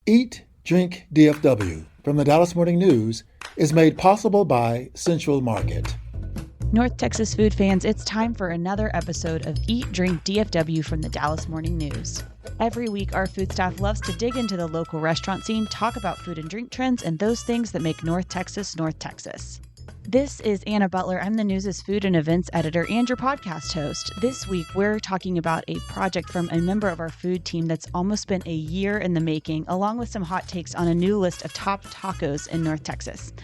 Eat, Drink, DFW from the Dallas Morning News is made possible by Central Market. North Texas food fans, it's time for another episode of Eat, Drink, DFW from the Dallas Morning News. Every week, our food staff loves to dig into the local restaurant scene, talk about food and drink trends, and those things that make North Texas, North Texas. This is Anna Butler. I'm the News' food and events editor and your podcast host. This week, we're talking about a project from a member of our food team that's almost been a year in the making, along with some hot takes on a new list of top tacos in North Texas.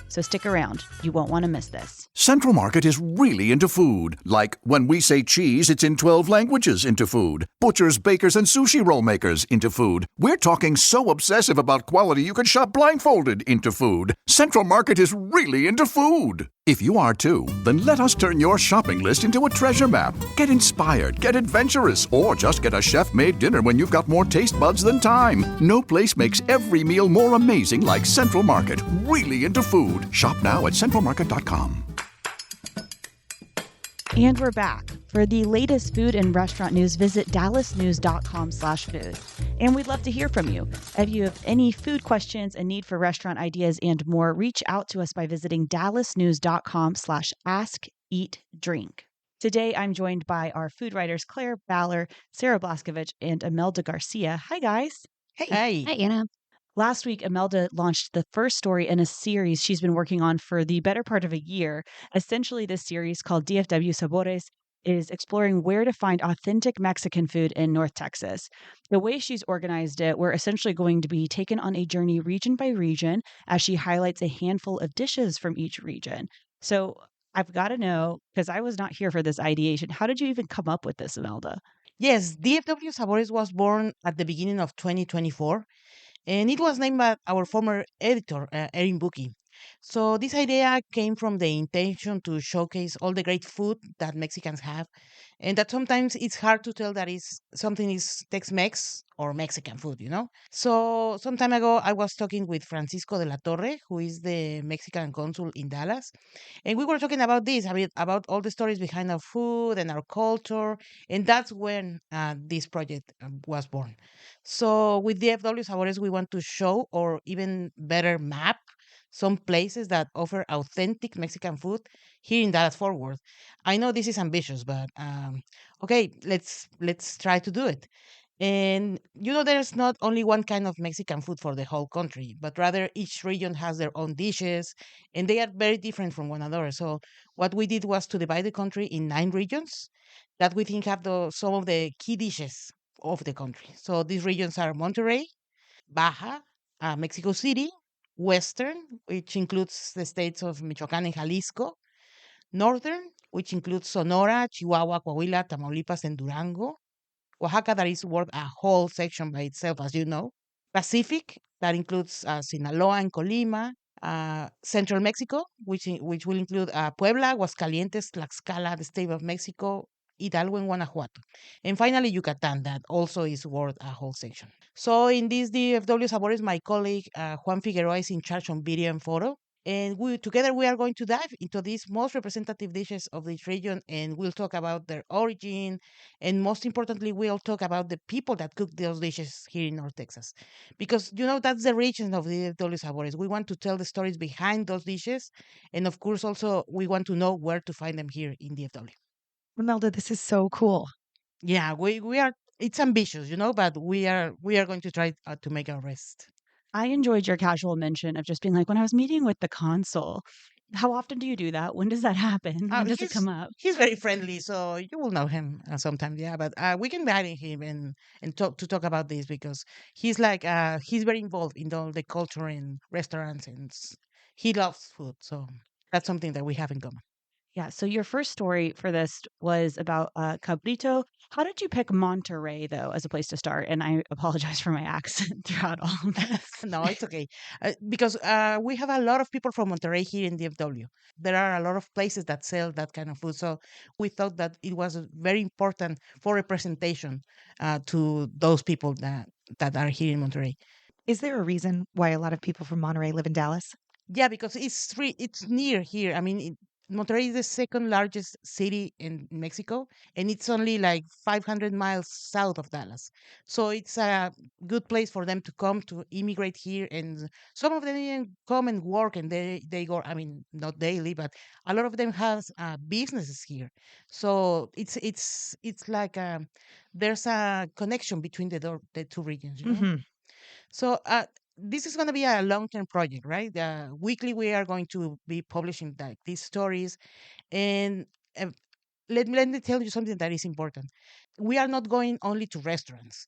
So stick around. You won't want to miss this. Central Market is really into food. Like when we say cheese, it's in 12 languages into food. Butchers, bakers, and sushi roll makers into food. We're talking so obsessive about quality you could shop blindfolded into food. Central Market is really into food. If you are too, then let us turn your shopping list into a treasure map. Get inspired, get adventurous, or just get a chef-made dinner when you've got more taste buds than time. No place makes every meal more amazing like Central Market. Really into food. Shop now at centralmarket.com. And we're back. For the latest food and restaurant news, visit dallasnews.com/food. And we'd love to hear from you. If you have any food questions, a need for restaurant ideas, and more, reach out to us by visiting dallasnews.com/ask-eat-drink. Today, I'm joined by our food writers, Claire Baller, Sarah Blaskovich, and Imelda Garcia. Hi, guys. Hey. Hi, Anna. Last week, Imelda launched the first story in a series she's been working on for the better part of a year. Essentially, this series, called DFW Sabores, is exploring where to find authentic Mexican food in North Texas. The way she's organized it, we're essentially going to be taken on a journey region by region as she highlights a handful of dishes from each region. So I've got to know, because I was not here for this ideation, how did you even come up with this, Imelda? Yes, DFW Sabores was born at the beginning of 2024, and it was named by our former editor, Erin Buki. So this idea came from the intention to showcase all the great food that Mexicans have, and that sometimes it's hard to tell that is something is Tex-Mex or Mexican food, you know. So some time ago, I was talking with Francisco de la Torre, who is the Mexican consul in Dallas, and we were talking about this, about all the stories behind our food and our culture, and that's when this project was born. So with DFW Sabores, we want to show, or even better, map some places that offer authentic Mexican food here in Dallas Fort Worth. I know this is ambitious, but okay, let's try to do it. And you know, there's not only one kind of Mexican food for the whole country, but rather each region has their own dishes, and they are very different from one another. So what we did was to divide the country in 9 regions that we think have some of the key dishes of the country. So these regions are Monterrey, Baja, Mexico City, Western, which includes the states of Michoacán and Jalisco, Northern, which includes Sonora, Chihuahua, Coahuila, Tamaulipas, and Durango, Oaxaca, that is worth a whole section by itself, as you know, Pacific, that includes Sinaloa and Colima, Central Mexico, which will include Puebla, Aguascalientes, Tlaxcala, the state of Mexico, Hidalgo, and Guanajuato. And finally, Yucatan, that also is worth a whole section. So in this DFW Sabores, my colleague Juan Figueroa is in charge on video and photo. And together we are going to dive into these most representative dishes of this region, and we'll talk about their origin, and most importantly, we'll talk about the people that cook those dishes here in North Texas, because you know that's the region of the DFW Sabores. We want to tell the stories behind those dishes, and of course, also we want to know where to find them here in DFW. Imelda, this is so cool. Yeah, we are. It's ambitious, you know, but we are going to try to make our best. I enjoyed your casual mention of just being like, when I was meeting with the consul. How often do you do that? When does that happen? When does it come up? He's very friendly, so you will know him sometime. Yeah, but we can invite him and talk about this because he's like he's very involved in all the culture and restaurants, and he loves food. So that's something that we have in common. Yeah. So your first story for this was about Cabrito. How did you pick Monterrey, though, as a place to start? And I apologize for my accent throughout all of this. No, it's okay. Because we have a lot of people from Monterrey here in DFW. There are a lot of places that sell that kind of food. So we thought that it was very important for representation to those people that are here in Monterrey. Is there a reason why a lot of people from Monterey live in Dallas? Yeah, because it's near here. I mean, Monterrey is the second largest city in Mexico, and it's only like 500 miles south of Dallas. So it's a good place for them to come to immigrate here. And some of them even come and work, and they go. I mean, not daily, but a lot of them has businesses here. So it's like there's a connection between the two regions. Hmm. So this is going to be a long-term project, right? Weekly, we are going to be publishing like these stories, and uh, let me tell you something that is important. We are not going only to restaurants.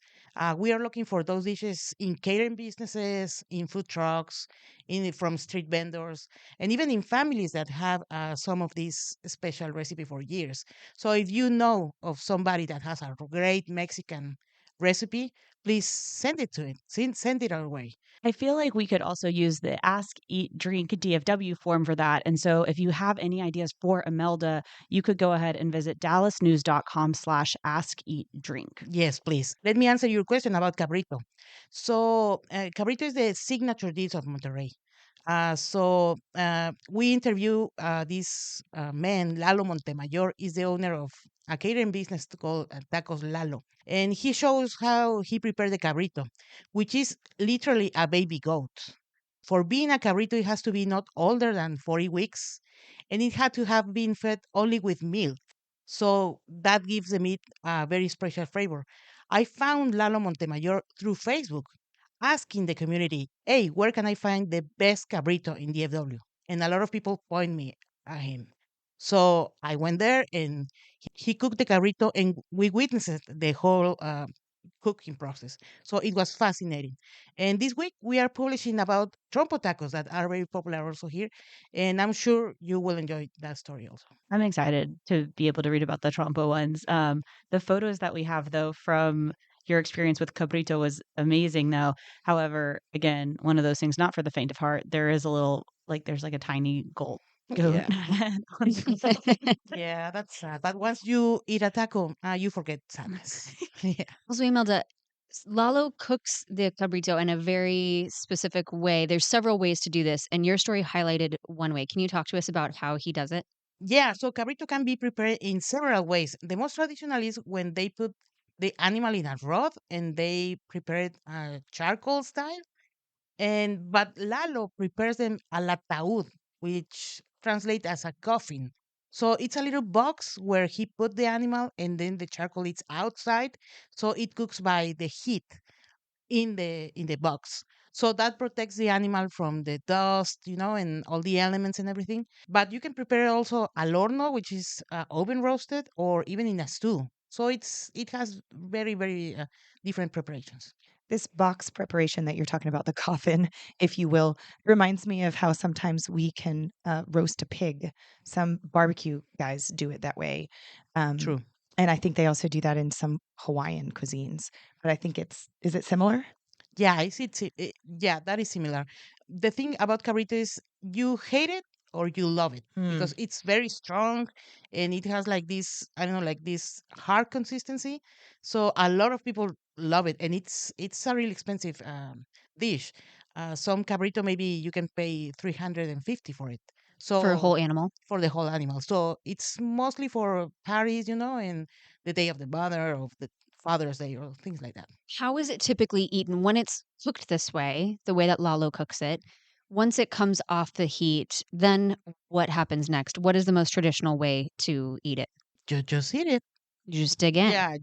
We are looking for those dishes in catering businesses, in food trucks, in from street vendors, and even in families that have some of these special recipe for years. So if you know of somebody that has a great Mexican recipe, please send it to it. Send it our way. I feel like we could also use the Ask, Eat, Drink DFW form for that. And so if you have any ideas for Imelda, you could go ahead and visit dallasnews.com/ask, eat, drink. Yes, please. Let me answer your question about cabrito. So, cabrito is the signature dish of Monterrey. We interview this man, Lalo Montemayor, is the owner of a catering business called Tacos Lalo. And he shows how he prepared the cabrito, which is literally a baby goat. For being a cabrito, it has to be not older than 40 weeks, and it had to have been fed only with milk. So that gives the meat a very special flavor. I found Lalo Montemayor through Facebook, asking the community, hey, where can I find the best cabrito in DFW? And a lot of people point me at him. So I went there and he cooked the cabrito, and we witnessed the whole cooking process. So it was fascinating. And this week we are publishing about trompo tacos that are very popular also here. And I'm sure you will enjoy that story also. I'm excited to be able to read about the Trompo ones. The photos that we have, though, from your experience with Cabrito was amazing, though. However, again, one of those things not for the faint of heart. There is a little, like, there's like a tiny goat Yeah. head on the Yeah, that's sad. But once you eat a taco, you forget sadness. Yeah. Also, Imelda, Lalo cooks the cabrito in a very specific way. There's several ways to do this, and your story highlighted one way. Can you talk to us about how he does it? Yeah, so cabrito can be prepared in several ways. The most traditional is when they put the animal in a rod and they prepare it charcoal style. And but Lalo prepares them al ataúd, which translates as a coffin. So it's a little box where he put the animal and then the charcoal is outside. So it cooks by the heat in the box. So that protects the animal from the dust, and all the elements and everything. But you can prepare also al horno, which is oven roasted, or even in a stew. So it has very very different preparations. This box preparation that you're talking about, the coffin, if you will, reminds me of how sometimes we can roast a pig. Some barbecue guys do it that way. Um, True. and I think they also do that in some Hawaiian cuisines. But I think is it similar? Yeah, yeah, that is similar. The thing about cabrito is you hate it or you love it Hmm. because it's very strong and it has like this, I don't know, like this hard consistency. So a lot of people love it, and it's a really expensive dish. Some cabrito maybe you can pay 350 for it. For a So whole animal? for the whole animal. So it's mostly for parties, and the day of the mother, of the Father's Day, or things like that. How is it typically eaten when it's cooked this way, the way that Lalo cooks it? Once it comes off the heat, then what happens next? What is the most traditional way to eat it? You just eat it. You just dig in. Yeah,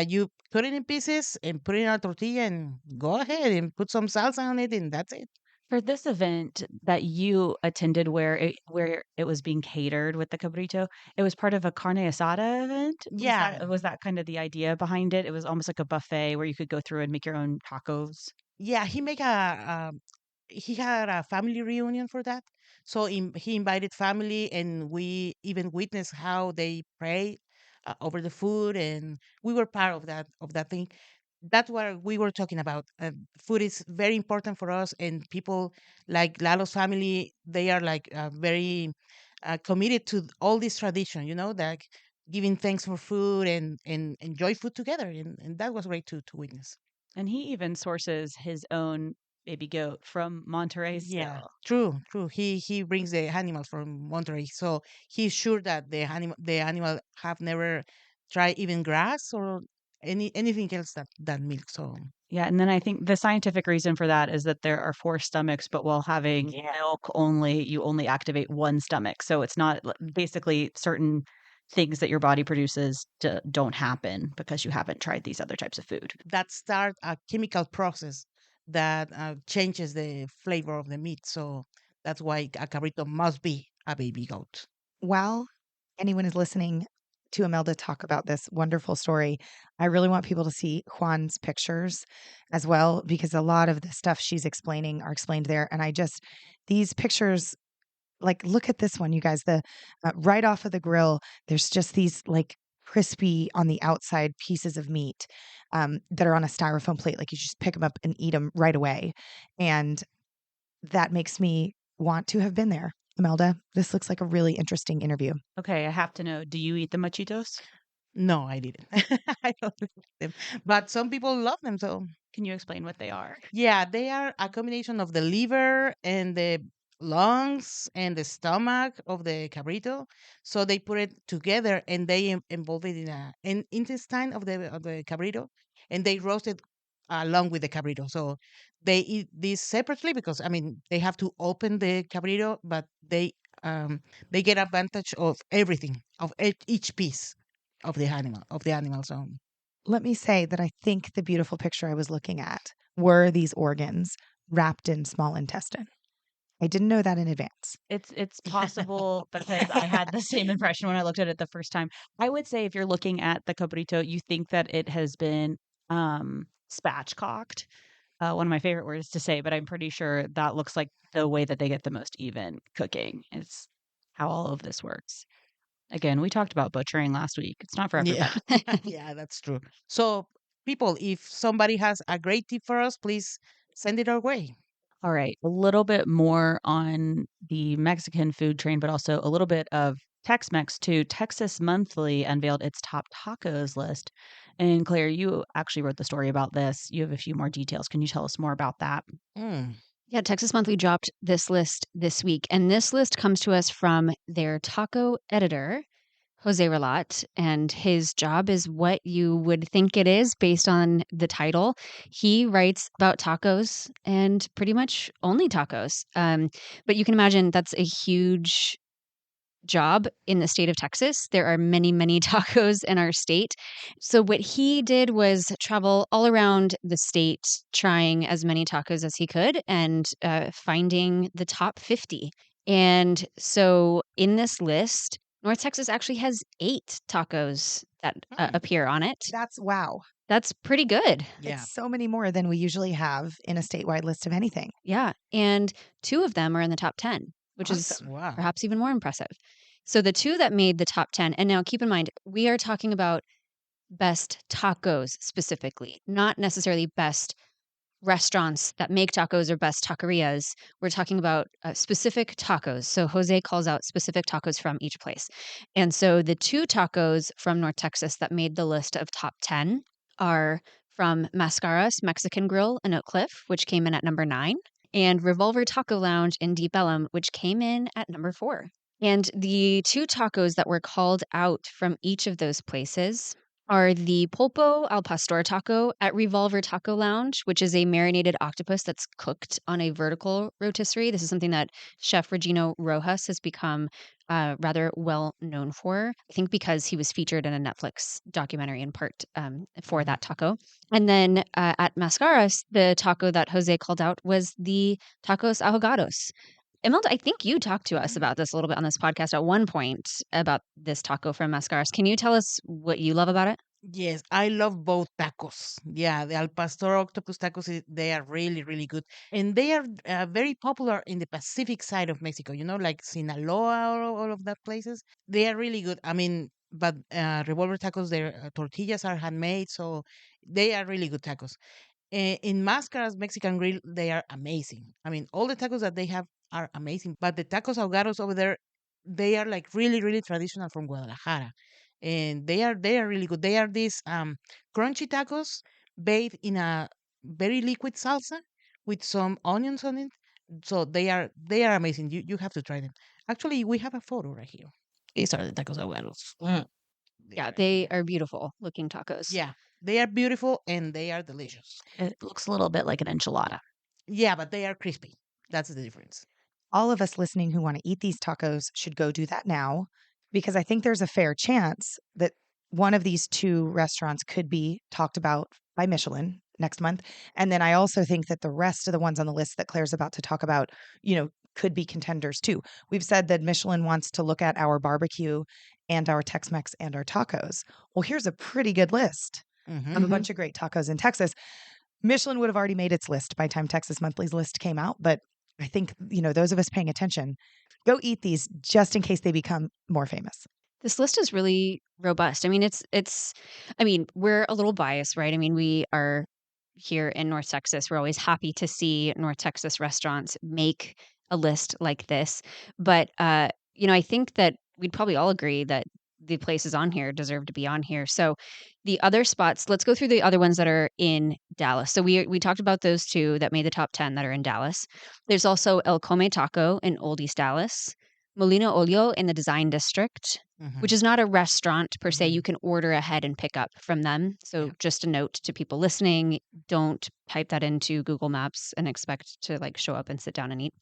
you put it in pieces and put it in a tortilla and go ahead and put some salsa on it, and that's it. For this event that you attended where it was being catered with the cabrito, it was part of a carne asada event? Yeah, Was that kind of the idea behind it? It was almost like a buffet where you could go through and make your own tacos? yeah. He had a family reunion for that, so he invited family, and we even witnessed how they pray over the food, and we were part of that thing. That's what we were talking about. Food is very important for us, and people like Lalo's family, they are like very committed to all this tradition. Like giving thanks for food and enjoy food together, and that was great to witness. And he even sources his own baby goat from Monterey Yeah, still. true, true. He brings the animals from Monterey, so he's sure that the animal have never tried even grass or anything else that milk. So Yeah, and then I think the scientific reason for that is that there are 4 stomachs, but while having milk only, you only activate 1 stomach. So it's not basically certain things that your body produces don't happen because you haven't tried these other types of food. that start a chemical process that changes the flavor of the meat. So that's why a cabrito must be a baby goat. While anyone is listening to Imelda talk about this wonderful story, I really want people to see Juan's pictures as well, because a lot of the stuff she's explaining are explained there. And these pictures, like, look at this one, you guys, the right off of the grill, there's just these like crispy on the outside pieces of meat that are on a styrofoam plate. Like you just pick them up and eat them right away. And that makes me want to have been there. Imelda, this looks like a really interesting interview. Okay, I have to know, do you eat the machitos? No, I didn't. I don't like them, but some people love them. So Can you explain what they are? yeah, they are a combination of the liver and the lungs and the stomach of the cabrito. So they put it together and they involve it in an intestine of the cabrito, and they roast it along with the cabrito. So they eat this separately because I mean they have to open the cabrito, but they get advantage of everything of each piece of the animal. So Let me say that I think the beautiful picture I was looking at were these organs wrapped in small intestine. I didn't know that in advance. It's possible because I had the same impression when I looked at it the first time. I would say if you're looking at the cabrito, you think that it has been spatchcocked. One of my favorite words to say, but I'm pretty sure that looks like the way that they get the most even cooking. It's how all of this works. Again, we talked about butchering last week. It's not for yeah, everybody. yeah, that's true. So people, if somebody has a great tip for us, please send it our way. All right, a little bit more on the Mexican food train, but also a little bit of Tex-Mex too. Texas Monthly unveiled its top tacos list. And Claire, you actually wrote the story about this. You have a few more details. Can you tell us more about that? Mm. Yeah, Texas Monthly dropped this list this week, and this list comes to us from their taco editor, Jose Relat, and his job is what you would think it is based on the title. He writes about tacos and pretty much only tacos. But you can imagine that's a huge job in the state of Texas. There are many, many tacos in our state. So, what he did was travel all around the state, trying as many tacos as he could and finding the top 50. And so, in this list, North Texas actually has 8 tacos that Hmm. appear on it. That's wow. That's pretty good. Yeah. It's so many more than we usually have in a statewide list of anything. Yeah. And 2 of them are in the top 10, which is Awesome. Wow. perhaps even more impressive. So the 2 that made the top 10, and now keep in mind, we are talking about best tacos specifically, not necessarily best restaurants that make tacos or best taquerias. We're talking about specific tacos. So Jose calls out specific tacos from each place. And so the 2 tacos from North Texas that made the list of top 10 are from Mascaras Mexican Grill in Oak Cliff, which came in at number 9, and Revolver Taco Lounge in Deep Ellum, which came in at number 4. And the 2 tacos that were called out from each of those places are the Pulpo al Pastor taco at Revolver Taco Lounge, which is a marinated octopus that's cooked on a vertical rotisserie. This is something that Chef Regino Rojas has become rather well known for, I think because he was featured in a Netflix documentary in part for that taco. And then at Mascaras, the taco that Jose called out was the tacos ahogados. Imelda, I think you talked to us about this a little bit on this podcast at one point about this taco from Mascaras. Can you tell us what you love about it? Yes, I love both tacos. Yeah, the al pastor octopus tacos, they are really, really good. And they are very popular in the Pacific side of Mexico, like Sinaloa or all of that places. They are really good. I mean, but Revolver tacos, their tortillas are handmade, so they are really good tacos. In Mascaras Mexican Grill, they are amazing. I mean, all the tacos that they have are amazing, but the tacos ahogados over there, they are like really, really traditional from Guadalajara, and they are really good. They are these crunchy tacos bathed in a very liquid salsa with some onions on it. So they are amazing. You have to try them. Actually, we have a photo right here. These are the tacos abuelos. They Yeah, are they here. are beautiful looking tacos. Yeah, they are beautiful and they are delicious. It looks a little bit like an enchilada. Yeah, but they are crispy. That's the difference. All of us listening who want to eat these tacos should go do that now because I think there's a fair chance that one of these two restaurants could be talked about by Michelin next month. And then I also think that the rest of the ones on the list that Claire's about to talk about, could be contenders too. We've said that Michelin wants to look at our barbecue and our Tex Mex and our tacos. Well, here's a pretty good list of a Mm-hmm. bunch of great tacos in Texas. Michelin would have already made its list by the time Texas Monthly's list came out, but I think, those of us paying attention, go eat these just in case they become more famous. This list is really robust. I mean, it's I mean, we're a little biased, right? I mean, we are here in North Texas. We're always happy to see North Texas restaurants make a list like this. But I think that we'd probably all agree that the places on here deserve to be on here. So the other spots, let's go through the other ones that are in Dallas. So we talked about those two that made the top 10 that are in Dallas. There's also El Come Taco in Old East Dallas, Molino Olio in the Design District, Mm-hmm. which is not a restaurant per se. Mhm. You can order ahead and pick up from them. So Yeah. just a note to people listening, don't type that into Google Maps and expect to like show up and sit down and eat.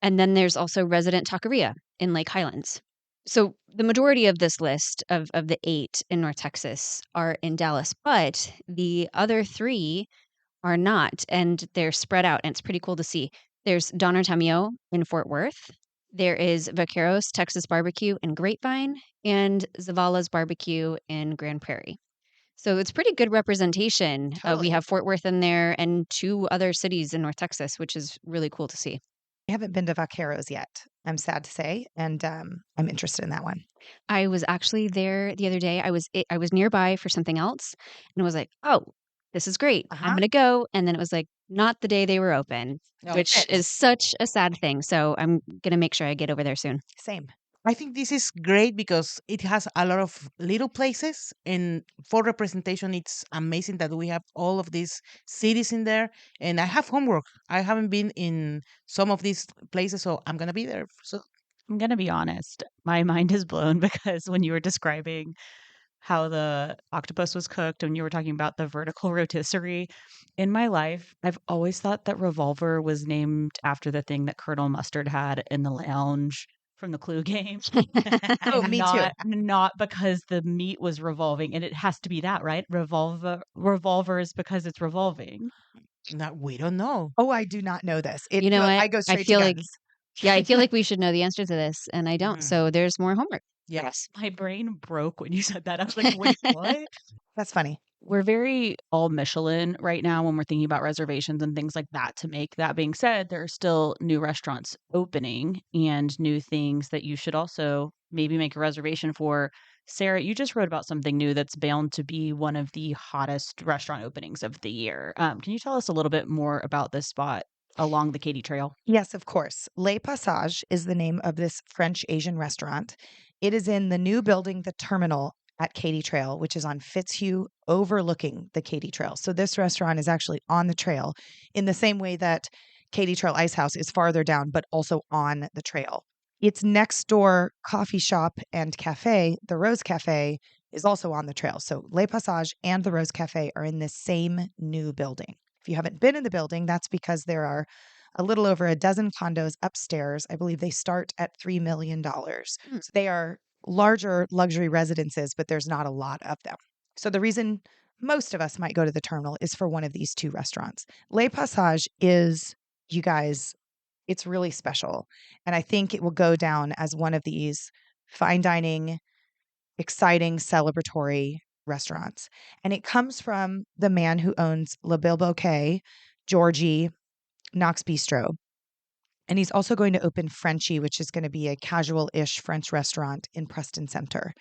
And then there's also Resident Taqueria in Lake Highlands. So the majority of this list of the 8 in North Texas are in Dallas, but the other 3 are not, and they're spread out, and it's pretty cool to see. There's Don Artemio in Fort Worth. There is Vaqueros Texas Barbecue in Grapevine and Zavala's Barbecue in Grand Prairie. So it's pretty good representation. We Totally. have Fort Worth in there and 2 other cities in North Texas, which is really cool to see. I haven't been to Vaqueros yet, I'm sad to say, and I'm interested in that one. I was actually there the other day. I was nearby for something else and was like, "Oh, this is great. I'm Uh-huh. gonna go." And then it was like not the day they were open, Oh, which shit. is such a sad thing. So I'm gonna make sure I get over there soon. Same. I think this is great because it has a lot of little places, and for representation, it's amazing that we have all of these cities in there. And I have homework. I haven't been in some of these places, so I'm gonna be there. So I'm going to be honest. My mind is blown because when you were describing how the octopus was cooked and you were talking about the vertical rotisserie, in my life, I've always thought that revolver was named after the thing that Colonel Mustard had in the lounge from the Clue game. Oh, And me too. not because the meat was revolving. And it has to be that, right? Revolvers because it's revolving. now we don't know. Oh, I do not know this. You know what? I go I straight to feel like guns. yeah, I feel like we should know the answer to this, and I don't. Mhm. So there's more homework. Yes. My brain broke when you said that. I was like, wait, what? That's funny. We're very all Michelin right now when we're thinking about reservations and things like that to make. That being said, there are still new restaurants opening and new things that you should also maybe make a reservation for. Sarah, you just wrote about something new that's bound to be one of the hottest restaurant openings of the year. Can you tell us a little bit more about this spot along the Katy Trail? Yes, of course. Le Passage is the name of this French Asian restaurant. It is in the new building, the Terminal at Katy Trail, which is on Fitzhugh, overlooking the Katy Trail. So this restaurant is actually on the trail in the same way that Katy Trail Ice House is farther down, but also on the trail. Its next door coffee shop and cafe, the Rose Cafe, is also on the trail. So Le Passage and the Rose Cafe are in the same new building. If you haven't been in the building, that's because there are a little over a dozen condos upstairs. I believe they start at $3 million. Hmm. So they are larger luxury residences, but there's not a lot of them. So the reason most of us might go to the terminal is for one of these two restaurants. Le Passage is, you guys, it's really special. And I think it will go down as one of these fine dining, exciting, celebratory restaurants. And it comes from the man who owns Le Bilboquet, Georgie, Knox Bistro. And he's also going to open Frenchie, which is going to be a casual-ish French restaurant in Preston Center.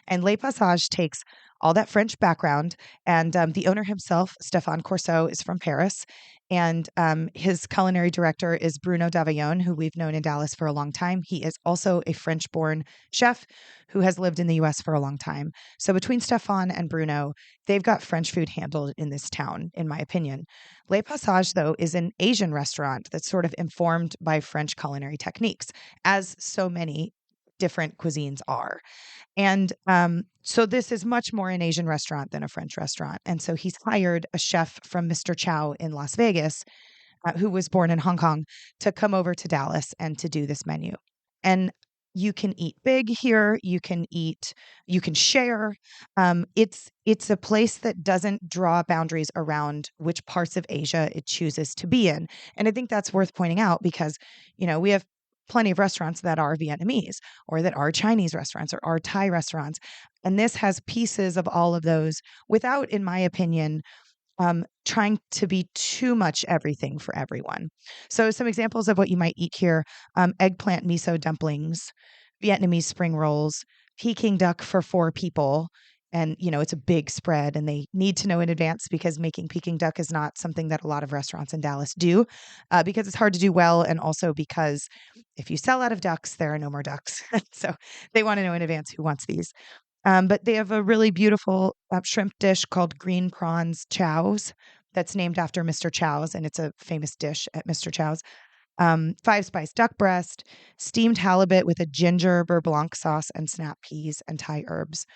And Le Passage takes all that French background, and the owner himself, Stéphane Corseau, is from Paris, and his culinary director is Bruno Davallon, who we've known in Dallas for a long time. He is also a French-born chef who has lived in the U.S. for a long time. So between Stéphane and Bruno, they've got French food handled in this town, in my opinion. Le Passage, though, is an Asian restaurant that's sort of informed by French culinary techniques, as so many different cuisines are. And so this is much more an Asian restaurant than a French restaurant. And so he's hired a chef from Mr. Chow in Las Vegas, who was born in Hong Kong, to come over to Dallas and to do this menu. And you can eat big here. You can share. It's a place that doesn't draw boundaries around which parts of Asia it chooses to be in. And I think that's worth pointing out because, we have plenty of restaurants that are Vietnamese or that are Chinese restaurants or are Thai restaurants. And this has pieces of all of those without, in my opinion, trying to be too much everything for everyone. So some examples of what you might eat here: eggplant miso dumplings, Vietnamese spring rolls, Peking duck for 4 people. And, it's a big spread and they need to know in advance because making Peking duck is not something that a lot of restaurants in Dallas do because it's hard to do well. And also because if you sell out of ducks, there are no more ducks. So they want to know in advance who wants these. But they have a really beautiful shrimp dish called green prawns chows that's named after Mr. Chow's, and it's a famous dish at Mr. Chow's. 5-spice duck breast, steamed halibut with a ginger beurre blanc sauce and snap peas and Thai herbs,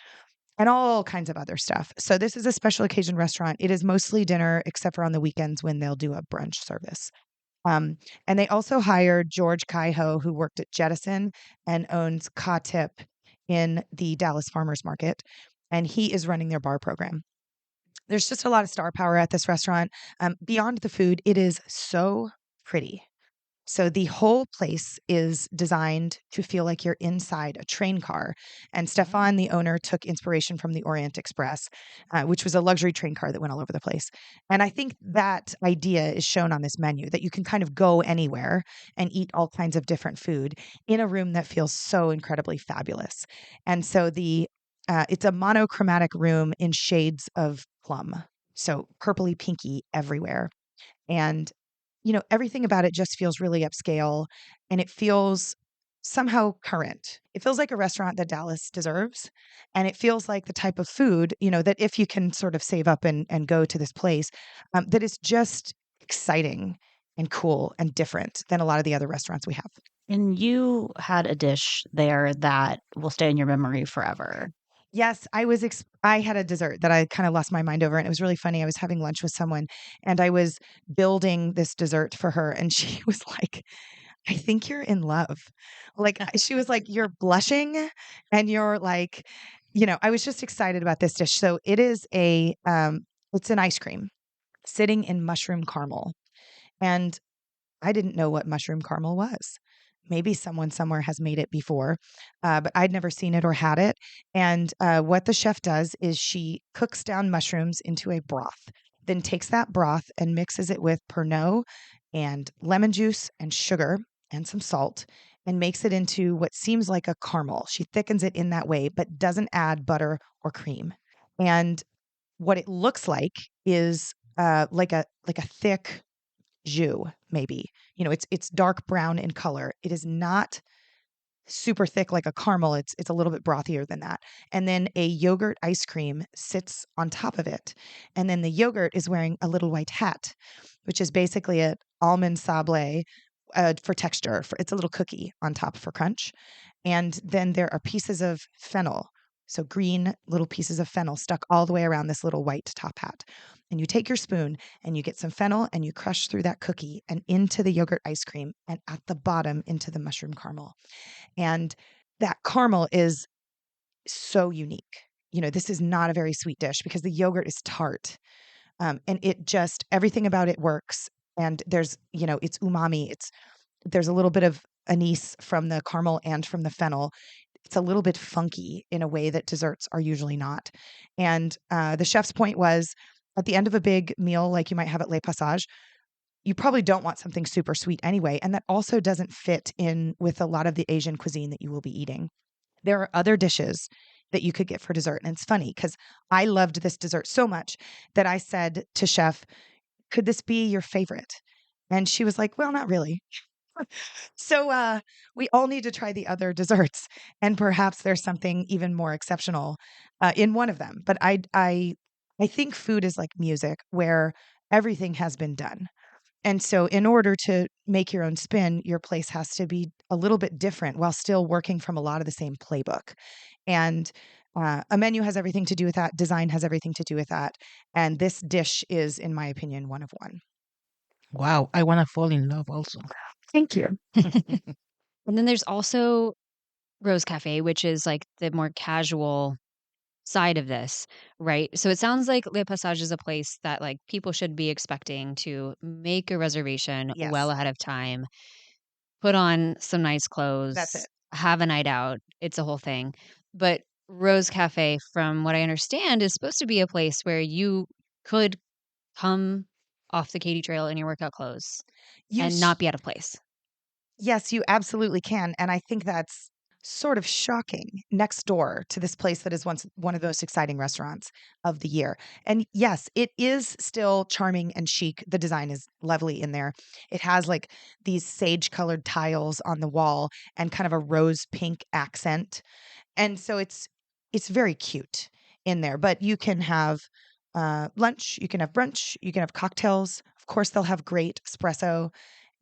and all kinds of other stuff. So this is a special occasion restaurant. It is mostly dinner, except for on the weekends when they'll do a brunch service. And they also hired George Kaiho, who worked at Jettison and owns Ka Tip in the Dallas Farmers Market. And he is running their bar program. There's just a lot of star power at this restaurant. Beyond the food, it is so pretty. So the whole place is designed to feel like you're inside a train car. And Stefan, the owner, took inspiration from the Orient Express, which was a luxury train car that went all over the place. And I think that idea is shown on this menu, that you can kind of go anywhere and eat all kinds of different food in a room that feels so incredibly fabulous. And so it's a monochromatic room in shades of plum. So purpley pinky everywhere. And everything about it just feels really upscale and it feels somehow current. It feels like a restaurant that Dallas deserves. And it feels like the type of food, that if you can sort of save up and go to this place, that is just exciting and cool and different than a lot of the other restaurants we have. And you had a dish there that will stay in your memory forever. Yes, I had a dessert that I kind of lost my mind over, and it was really funny. I was having lunch with someone and I was building this dessert for her and she was like, "I think you're in love." Like she was like, "You're blushing," and you're like, I was just excited about this dish. So it is it's an ice cream sitting in mushroom caramel. And I didn't know what mushroom caramel was. Maybe someone somewhere has made it before, but I'd never seen it or had it. And what the chef does is she cooks down mushrooms into a broth, then takes that broth and mixes it with Pernod and lemon juice and sugar and some salt and makes it into what seems like a caramel. She thickens it in that way, but doesn't add butter or cream. And what it looks like is like a thick jus, maybe. It's dark brown in color. It is not super thick like a caramel. It's a little bit brothier than that. And then a yogurt ice cream sits on top of it. And then the yogurt is wearing a little white hat, which is basically an almond sablé for texture. It's a little cookie on top for crunch. And then there are pieces of fennel. So green little pieces of fennel stuck all the way around this little white top hat. And you take your spoon and you get some fennel and you crush through that cookie and into the yogurt ice cream and at the bottom into the mushroom caramel. And that caramel is so unique. This is not a very sweet dish because the yogurt is tart. And it just, everything about it works. And there's, it's umami. There's a little bit of anise from the caramel and from the fennel. It's a little bit funky in a way that desserts are usually not. And the chef's point was, at the end of a big meal like you might have at Le Passage, you probably don't want something super sweet anyway. And that also doesn't fit in with a lot of the Asian cuisine that you will be eating. There are other dishes that you could get for dessert. And it's funny because I loved this dessert so much that I said to Chef, could this be your favorite? And she was like, well, not really. So we all need to try the other desserts, and perhaps there's something even more exceptional in one of them. But I think food is like music, where everything has been done. And so, in order to make your own spin, your place has to be a little bit different while still working from a lot of the same playbook. And a menu has everything to do with that. Design has everything to do with that. And this dish is, in my opinion, one of one. Wow, I want to fall in love also. Thank you. And then there's also Rose Cafe, which is like the more casual side of this, right? So it sounds like Le Passage is a place that like people should be expecting to make a reservation Yes. well ahead of time, put on some nice clothes, That's it. have a night out. It's a whole thing. But Rose Cafe, from what I understand, is supposed to be a place where you could come off the Katy Trail in your workout clothes You and not be out of place. Yes, you absolutely can. And I think that's sort of shocking next door to this place that is once one of the most exciting restaurants of the year. And yes, it is still charming and chic. The design is lovely in there. It has like these sage colored tiles on the wall and kind of a rose pink accent. And so it's very cute in there. But you can have lunch, you can have brunch, you can have cocktails. Of course, they'll have great espresso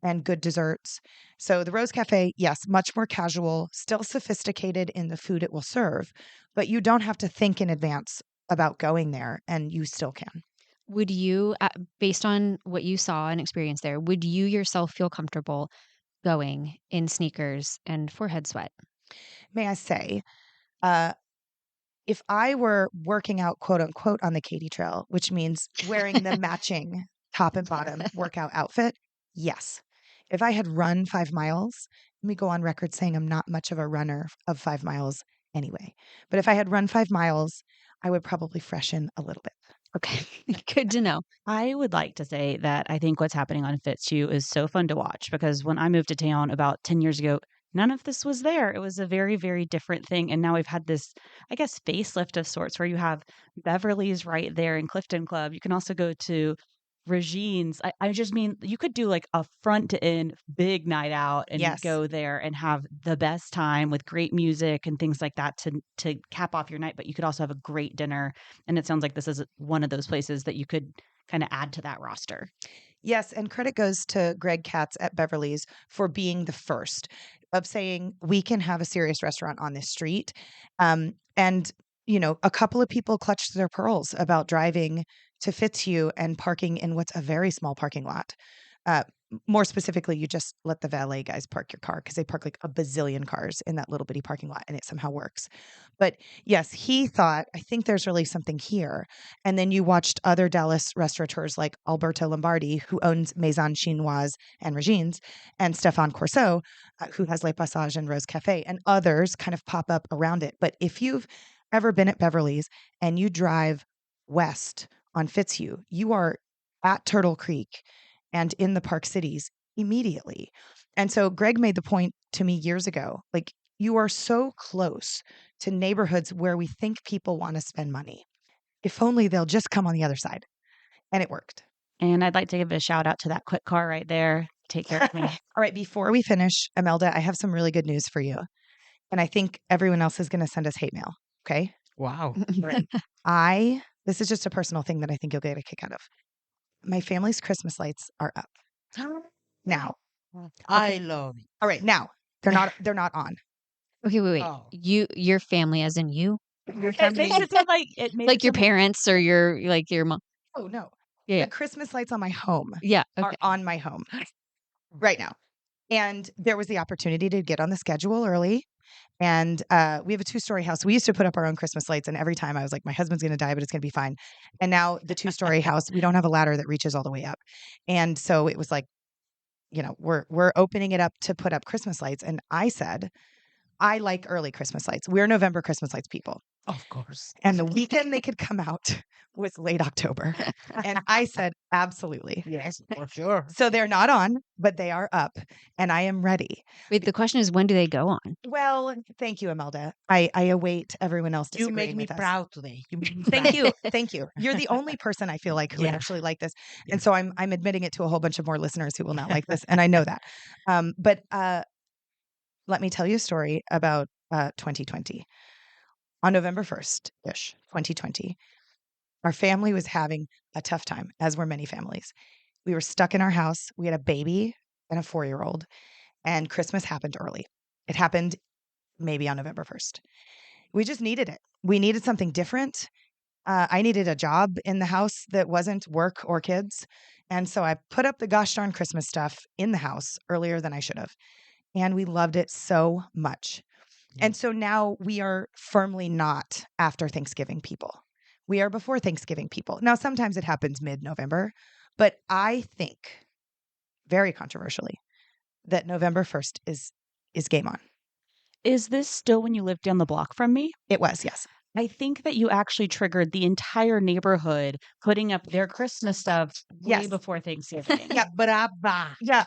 and good desserts. So the Rose Cafe, yes, much more casual, still sophisticated in the food it will serve, but you don't have to think in advance about going there, and you still can. Would you, based on what you saw and experienced there, would you yourself feel comfortable going in sneakers and forehead sweat? May I say, uh, if I were working out, quote unquote, on the Katy Trail, which means wearing the matching top and bottom workout outfit, yes. If I had run 5 miles, let me go on record saying I'm not much of a runner of 5 miles anyway. But if I had run 5 miles, I would probably freshen a little bit. Okay, good to know. I would like to say that I think what's happening on Fitzhugh is so fun to watch because when I moved to town about 10 years ago, none of this was there. It was a very, very different thing. And now we've had this, I guess, facelift of sorts where you have Beverly's right there in Clifton Club. You can also go to Regine's. I just mean you could do like a front to end big night out and Yes. go there and have the best time with great music and things like that to cap off your night. But you could also have a great dinner. And it sounds like this is one of those places that you could kind of add to that roster. Yes, and credit goes to Greg Katz at Beverly's for being the first of saying we can have a serious restaurant on this street. And a couple of people clutched their pearls about driving to Fitzhugh and parking in what's a very small parking lot. More specifically, you just let the valet guys park your car because they park like a bazillion cars in that little bitty parking lot and it somehow works. But yes, he thought, I think there's really something here. And then you watched other Dallas restaurateurs like Alberto Lombardi, who owns Maison Chinoise and Regine's, and Stefan Corso, who has Le Passage and Rose Cafe, and others kind of pop up around it. But if you've ever been at Beverly's and you drive west on Fitzhugh, you are at Turtle Creek and in the Park Cities immediately. And so Greg made the point to me years ago, like you are so close to neighborhoods where we think people want to spend money. If only they'll just come on the other side. And it worked. And I'd like to give a shout out to that quick car right there. Take care of me. All right, before we finish, Imelda, I have some really good news for you. And I think everyone else is going to send us hate mail. Okay. Wow. This is just a personal thing that I think you'll get a kick out of. My family's Christmas lights are up. Now. I love it. All right, now they're not on. Okay, wait. Oh. Your family, as in you, It made it sound like it made like it your sound like- parents or your mom. Oh no. Yeah, The Christmas lights on my home yeah. are Okay. on my home right now. And there was the opportunity to get on the schedule early. And we have a 2-story house. We used to put up our own Christmas lights. And every time I was like, my husband's going to die, but it's going to be fine. And now the 2-story house, we don't have a ladder that reaches all the way up. And so it was like, we're opening it up to put up Christmas lights. And I said, I like early Christmas lights. We're November Christmas lights people. Of course. And the weekend they could come out was late October. And I said, absolutely. Yes, for sure. So they're not on, but they are up and I am ready. Wait, the question is, when do they go on? Well, thank you, Imelda. I await everyone else You disagreeing make me with us. proud today. You make me Thank proud. you. Thank you. You're the only person I feel like who would Yeah. actually like this. Yeah. And so I'm admitting it to a whole bunch of more listeners who will not like this. And I know that. But let me tell you a story about 2020. On November 1st-ish, 2020, our family was having a tough time, as were many families. We were stuck in our house. We had a baby and a 4-year-old, and Christmas happened early. It happened maybe on November 1st. We just needed it. We needed something different. I needed a job in the house that wasn't work or kids. And so I put up the gosh darn Christmas stuff in the house earlier than I should have. And we loved it so much. And so now we are firmly not after Thanksgiving people. We are before Thanksgiving people. Now, sometimes it happens mid-November, but I think, very controversially, that November 1st is game on. Is this still when you lived down the block from me? It was, yes. I think that you actually triggered the entire neighborhood putting up their Christmas stuff way Yes. before Thanksgiving. Yeah, Brava. Yeah,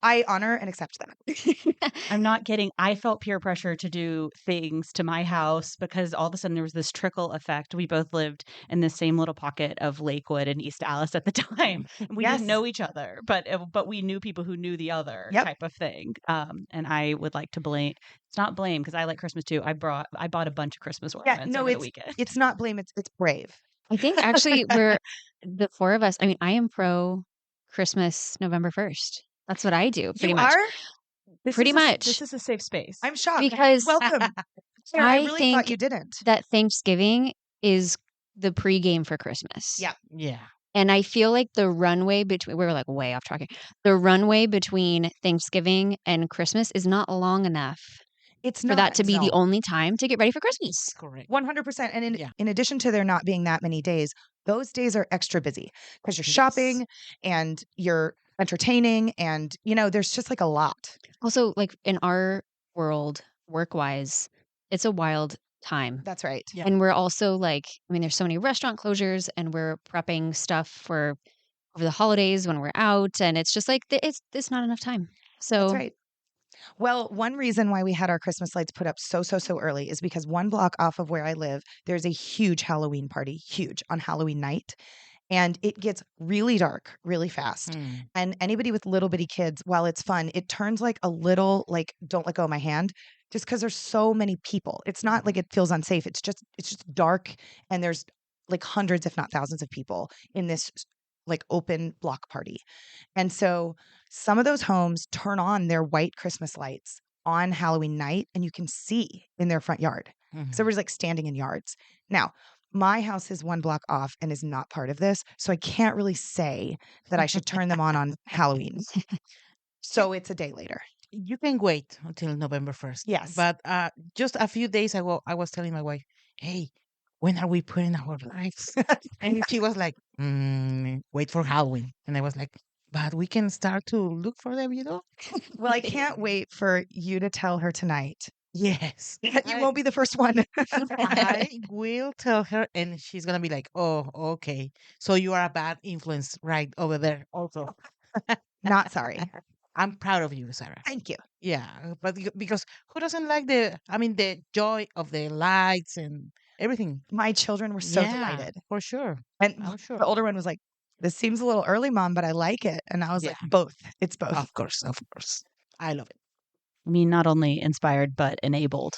I honor and accept that. I'm not kidding. I felt peer pressure to do things to my house because all of a sudden there was this trickle effect. We both lived in the same little pocket of Lakewood and East Dallas at the time. And we Yes. didn't know each other, but we knew people who knew the other Yep. type of thing. And I would like to blame. It's not blame because I like Christmas too. I bought a bunch of Christmas ornaments over the weekend. It's not blame. It's brave. I think actually we're the four of us. I mean, I am pro Christmas November 1st. That's what I do pretty You much. are? Pretty much. This is a safe space. I'm shocked. Because Welcome. Sarah, I I really think thought you didn't. that Thanksgiving is the pregame for Christmas. Yeah. Yeah. And I feel like the runway between, we were like way off track. The runway between Thanksgiving and Christmas is not long enough It's for not. that to be the no. only time to get ready for Christmas. Correct. 100%. And Yeah. in addition to there not being that many days, those days are extra busy because you're Yes. shopping and you're entertaining and, there's just like a lot. Also, like in our world, work-wise, it's a wild time. That's right. Yeah. And we're also like, I mean, there's so many restaurant closures and we're prepping stuff for over the holidays when we're out. And it's just like, it's not enough time. So That's right. Well, one reason why we had our Christmas lights put up so early is because one block off of where I live, there's a huge Halloween party, huge, on Halloween night. And it gets really dark really fast. Mm. And anybody with little bitty kids, while it's fun, it turns like a little like don't let go of my hand just because there's so many people. It's not like it feels unsafe. It's just dark and there's like hundreds, if not thousands of people in this like open block party. And so some of those homes turn on their white Christmas lights on Halloween night and you can see in their front yard. Mhm. So everybody's like standing in yards. Now, my house is one block off and is not part of this. So I can't really say that I should turn them on Halloween. So it's a day later. You can wait until November 1st. Yes. But just a few days ago, I was telling my wife, hey, when are we putting our lights? And she was like, wait for Halloween. And I was like, but we can start to look for them, Well, I can't wait for you to tell her tonight. Yes. You won't be the first one. I will tell her, and she's going to be like, oh, okay. So you are a bad influence right over there also. Not sorry. I'm proud of you, Sarah. Thank you. Yeah, but because who doesn't like the joy of the lights and everything? My children were so Yeah, delighted. for sure. And I'm sure. the older one was like, this seems a little early, Mom, but I like it. And I was like, Yeah. both. It's both. Of course. I love it. I mean, not only inspired, but enabled.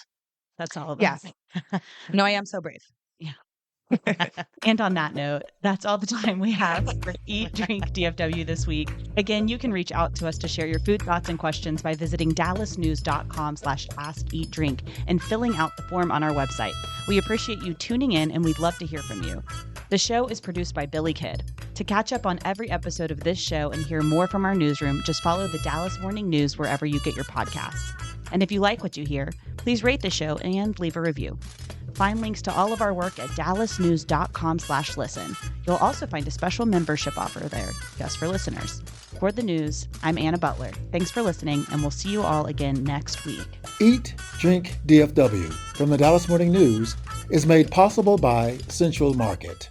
That's all of Yes. us. No, I am so brave. And on that note, that's all the time we have for Eat, Drink, DFW this week. Again, you can reach out to us to share your food thoughts and questions by visiting dallasnews.com/ask-eat-drink and filling out the form on our website. We appreciate you tuning in and we'd love to hear from you. The show is produced by Billy Kidd. To catch up on every episode of this show and hear more from our newsroom, just follow the Dallas Morning News wherever you get your podcasts. And if you like what you hear, please rate the show and leave a review. Find links to all of our work at dallasnews.com/listen. You'll also find a special membership offer there just for listeners. For the news, I'm Anna Butler. Thanks for listening, and we'll see you all again next week. Eat, Drink, DFW from the Dallas Morning News is made possible by Central Market.